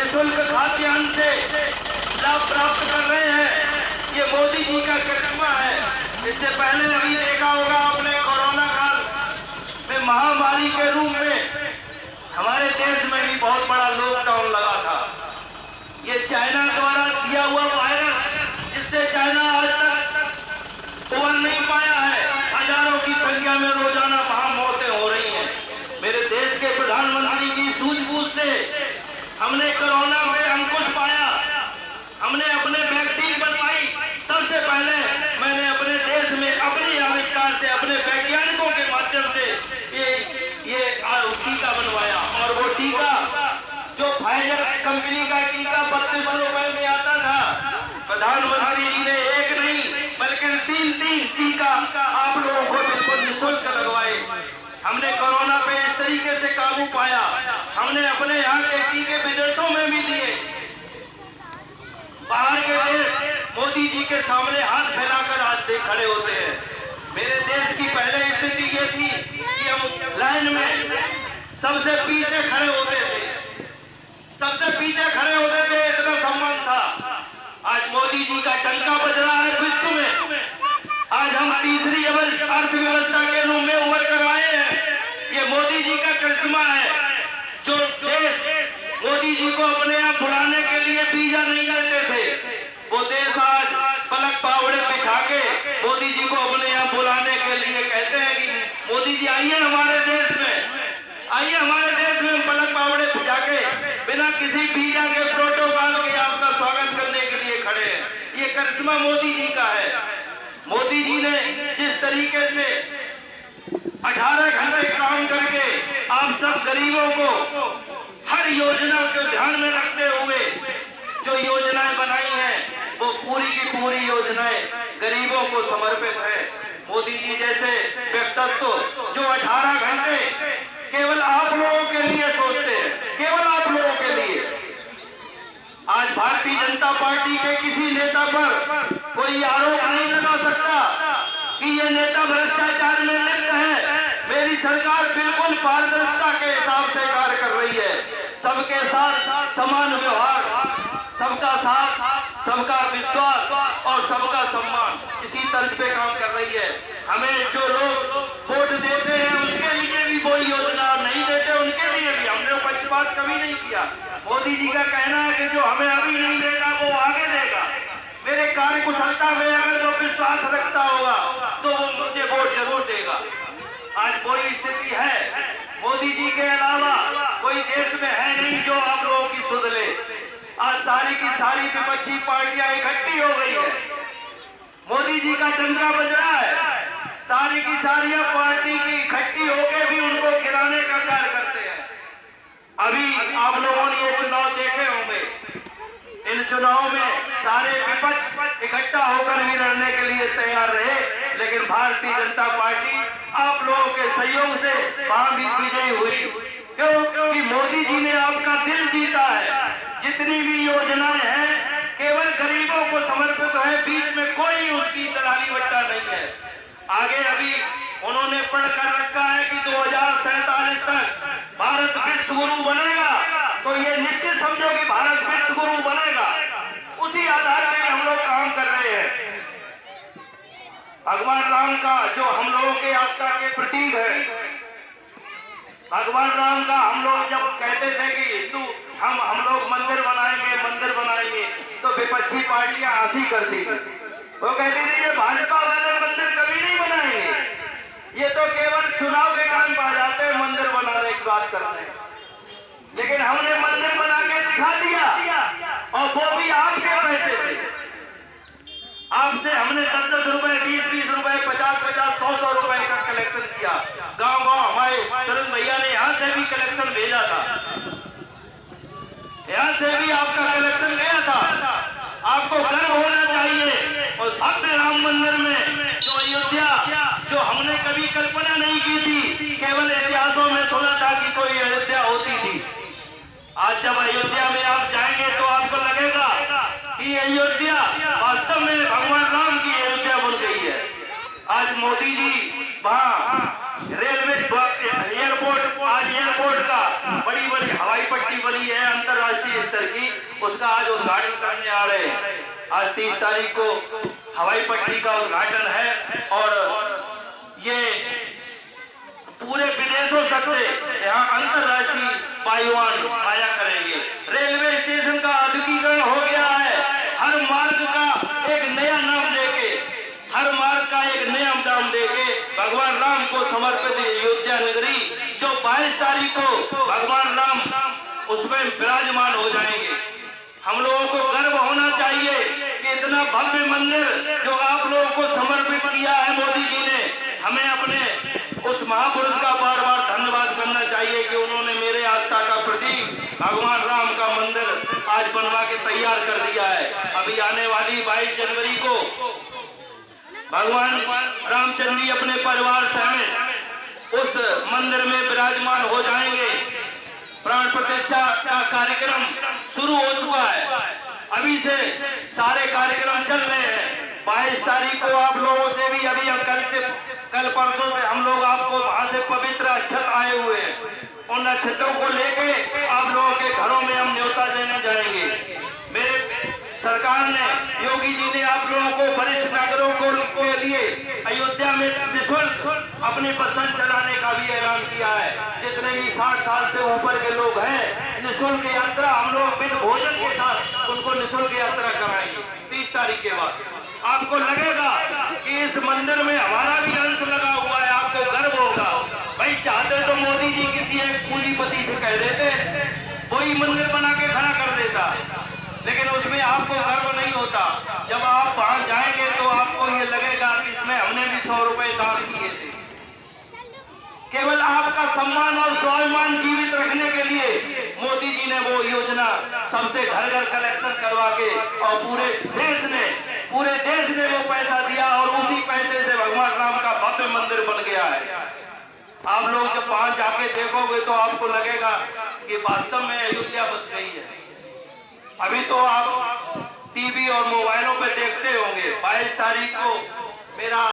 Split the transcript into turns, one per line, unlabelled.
निःशुल्क खाद्यान्न से लाभ प्राप्त कर रहे हैं। ये मोदी जी का करिश्मा है। इससे पहले अभी देखा होगा आपने, कोरोना काल में महामारी के रूप में हमारे देश में भी बहुत बड़ा लॉकडाउन लगा था। ये चाइना द्वारा दिया हुआ वायरस, जिससे चाइना आज तक उबर नहीं पाया है। हजारों की संख्या में रोजाना वहां मौतें हो रही हैं। मेरे देश के प्रधानमंत्री की सूझबूझ से हमने कोरोना में अंकुश पाया। हमने अपने वैक्सीन बनवाई। सबसे पहले मैंने अपने देश में अपने आविष्कार से, अपने वैज्ञानिकों के माध्यम से ये टीका बनवाया। और वो टीका जो फाइजर कंपनी का टीका 32 रुपए में आता था, प्रधानमंत्री जी ने एक नहीं बल्कि तीन टीका आप लोगों को बिल्कुल निःशुल्क लगवाए। हमने कोरोना पे इस तरीके से काबू पाया। हमने अपने यहाँ के टीके विदेशों में भी दिए। बाहर के देश मोदी जी के सामने हाथ फैलाकर आज खड़े होते हैं। मेरे देश की पहले स्थिति ये थी कि हम लाइन में सबसे पीछे खड़े होते थे, इतना सम्मान था। आज मोदी जी का डंका बज रहा है विश्व में। आज हम तीसरी अर्थव्यवस्था के रूप में उभर कर आए हैं। ये मोदी जी का करिश्मा है। जो देश मोदी जी को अपने यहाँ बुलाने के लिए वीजा नहीं देते थे, वो देश आज पलक पावड़े बिछा के मोदी जी को अपने यहाँ बुलाने के लिए कहते हैं कि मोदी जी आइए हमारे देश में, आइए हमारे देश में। पलक पावड़े बिछा के बिना किसी वीजा के, प्रोटोकॉल के आपका स्वागत करने के लिए खड़े हैं। ये करिश्मा मोदी जी का है। मोदी जी ने जिस तरीके से 18 घंटे काम करके आप सब गरीबों को हर योजना को ध्यान में रखते हुए जो योजनाएं बनाई हैं, वो पूरी की पूरी योजनाएं गरीबों को समर्पित है। मोदी जी जैसे व्यक्तित्व जो 18 घंटे केवल आप लोगों के लिए सोचते हैं, केवल आप लोगों के लिए। आज भारतीय जनता पार्टी के किसी नेता पर कोई आरोप नहीं लगा सकता कि ये नेता भ्रष्टाचार में लिप्त है। मेरी सरकार बिल्कुल पारदर्शिता के हिसाब से कार्य कर रही है। सबके साथ समान व्यवहार, सबका साथ, सबका विश्वास और सबका सम्मान, इसी तर्ज पे काम कर रही है। हमें जो लोग वोट देते हैं उसके लिए भी कोई योजना नहीं देते, उनके लिए भी हमने पक्षपात कभी नहीं किया। मोदी जी का कहना है कि जो हमें अभी नहीं देगा वो आगे देगा। मेरे कार्य कुशलता में अगर वो विश्वास रखता होगा तो वो मुझे वोट जरूर देगा। आज कोई स्थिति है मोदी जी के अलावा कोई देश में है नहीं जो आप लोगों की सुध ले। आज सारी की सारी विपक्षी पार्टियां इकट्ठी हो गई है। मोदी जी का डंका बज रहा है। सारी की सारी पार्टी की इकट्ठी होकर भी उनको गिराने का कार्य करते हैं। अभी आप लोगों ने ये चुनाव देखे होंगे। इन चुनाव में सारे विपक्ष इकट्ठा होकर भी लड़ने के लिए तैयार रहे, लेकिन भारतीय जनता पार्टी आप लोगों के सहयोग से वहां भी विजयी हुई। क्योंकि मोदी जी ने आपका दिल जीता है। जितनी भी योजनाएं हैं केवल गरीबों को समर्पित है, बीच में कोई उसकी दलाली बट्टा नहीं है। आगे अभी उन्होंने पढ़कर रखा है कि 2047 तक भारत विश्व गुरु बनेगा, तो ये निश्चित समझो कि भारत विश्व गुरु बनेगा। उसी आधार पर हम लोग काम कर रहे हैं। भगवान राम का जो हम लोगों के आस्था के प्रतीक है, भगवान राम का हम लोग जब कहते थे कि हिंदू हम लोग मंदिर बनाएंगे, तो विपक्षी पार्टियां हंसी करती थी। वो कहती थी ये भाजपा वाले मंदिर कभी नहीं बनाएंगे, ये तो केवल चुनाव के टाइम आ जाते हैं मंदिर बनाने की बात करते हैं। लेकिन हमने मंदिर बना के दिखा दिया, और वो भी आपके पैसे से। आपसे हमने 10-10 रुपए, 20-20 रुपए, 50-50, 100-100 रुपए का कलेक्शन किया। गांव हमारे चरण भैया ने यहाँ से भी कलेक्शन भेजा था, यहाँ से भी आपका कलेक्शन गया था। आपको गर्व होना चाहिए। और भव्य राम मंदिर में जो अयोध्या, जो हमने कभी कल्पना नहीं की थी, केवल इतिहासों में सुना था कि कोई अयोध्या होती थी। आज जब अयोध्या में आप जाएंगे तो आपको लगेगा कि अयोध्या वास्तव में भगवान राम की अयोध्या बन गई है। आज मोदी जी वहाँ रेलवे एयरपोर्ट, आज एयरपोर्ट का बड़ी बड़ी हवाई पट्टी बनी है, अंतरराष्ट्रीय अंतर्राष्ट्रीय स्तर की, उसका आज उद्घाटन करने आ रहे हैं। आज 30 तारीख को हवाई पट्टी का उद्घाटन है और ये पूरे विदेशों से यहाँ अंतर्राष्ट्रीय वायुयान आया करेंगे। रेलवे स्टेशन का आधुनिकीकरण हो गया है। हर मार्ग का एक नया नाम देके, हर मार्ग का एक नया नाम देके भगवान राम को समर्पित अयोध्या नगरी, जो 22 तारीख को भगवान राम उसमें विराजमान हो जाएंगे। हम लोगों को गर्व होना चाहिए कि इतना भव्य मंदिर जो आप लोगों को समर्पित किया है मोदी जी ने, हमें अपने उस महापुरुष का बार बार धन्यवाद करना चाहिए कि उन्होंने मेरे आस्था का प्रतीक भगवान राम का मंदिर आज बनवा के तैयार कर दिया है। अभी आने वाली 22 जनवरी को भगवान रामचंद्र जी अपने परिवार समेत उस मंदिर में विराजमान हो जाएंगे। प्राण प्रतिष्ठा का कार्यक्रम शुरू हो चुका है, अभी से सारे कार्यक्रम चल रहे हैं। 22 तारीख को आप लोगों से भी अभी कल परसों से हम लोग आपको वहां से पवित्र अक्षत आए हुए हैं, उन अक्षतों को लेके आप लोगों के घरों में हम न्योता देने जाएंगे। मेरे सरकार ने, योगी जी ने आप लोगों को वरिष्ठ नागरिकों के लिए अयोध्या में निःशुल्क अपनी बसें चलाने का भी ऐलान किया है। जितने भी 60 साल से ऊपर के लोग हैं, निःशुल्क यात्रा हम लोग बिन भोजन के साथ उनको निःशुल्क यात्रा कराएंगे। 30 तारीख के बाद आपको लगेगा कि इस मंदिर में हमारा भी अंश लगा हुआ है, आपको गर्व होगा। भाई चाहते तो मोदी जी किसी एक पूंजीपति से कह देते, वही मंदिर बना के खड़ा कर देता, लेकिन उसमें आपको गर्व नहीं होता। जब आप वहां जाएंगे तो आपको ये लगेगा कि इसमें हमने भी 100 रुपए दान किए थे। केवल आपका सम्मान और स्वाभिमान जीवित रखने के लिए मोदी जी ने वो योजना सबसे घर घर कलेक्शन करवा के और पूरे देश ने वो पैसा दिया और उसी पैसे से भगवान राम का भव्य मंदिर बन गया है। आप लोग जब वहां जाके देखोगे तो आपको लगेगा कि वास्तव में अयोध्या बस गई है। अभी तो आप टीवी और मोबाइलों पे देखते होंगे। 22 तारीख को मेरा